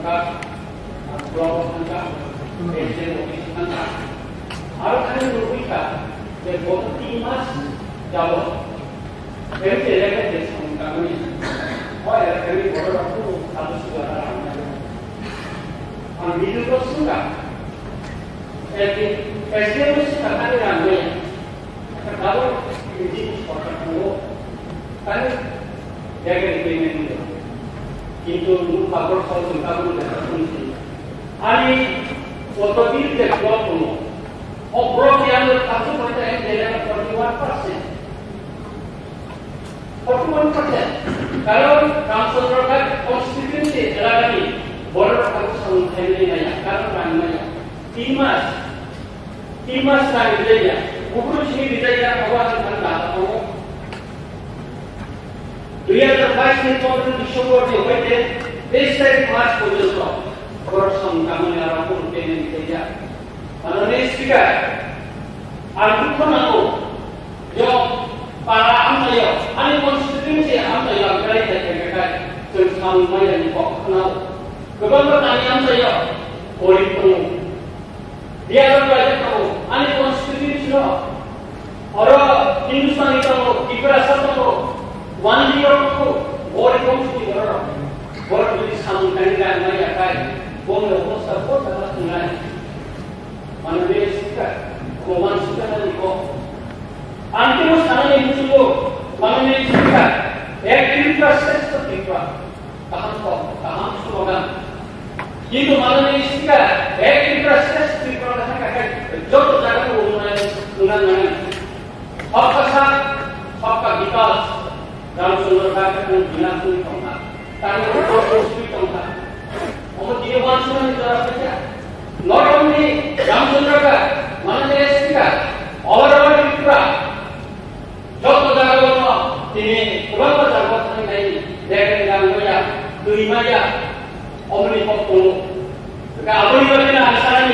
angkat, blok angkat, presiden ofis angkat. Harus kami berpikir, bahwa timas jauh. Jadi saya kira Samung kami, oh ya kami bodoh aku harus suara ramai. Ambil itu sudah. Jadi presiden itu sudah kami ramai. Kalau ini sekolah dulu, kan jaga dipilih dulu. Itu dulu kabur soal kabur dan kunci. Ani foto ini jadi blok dulu. Blok yang satu macam yang jadi 41%. 41%. Kalau council terkait konstitusi adalah ini, boleh harus menghentikan ya, karena ramai. Timas kan dia. Bukan sini dia awal dengan data kamu. Dia terkait dengan disyukur dia betul. Besar kelas pojok. Korupsi kamu yang rapor dengan dia. Kalau ni speaker, aku pun aku, jo para amnya, ani konstitusi amnya yang kaya terkait tentang Manya ni kok kenal. Kebanyakan tanya amnya, orang tu, dia berbagai tahu, ani konstitusi lo, orang Hindustan itu, Ibrahim itu, Wngmani itu, orang konstitusi orang, orang jadi Samung kandidat Manya kaya, orang itu support adalah tunai. Mana dia suka, koman suka nanti kok. Antum sekarang yang muncul, mana dia suka, infrastruktur seperti apa? Taham slogan. Itu mana dia suka, infrastruktur seperti apa? Kakak, jodoh jaga ulang. Apakah kita dalam sumber kata dan bina pun tongkat, karena proses itu tongkat. Orang dia langsung menjawab saja. Not only Ramchandra, Manya, orang juga, jodoh jaga ini berapa jaga ini, dengan Manya, kelima ya, omni pokok. Jika abang ini ada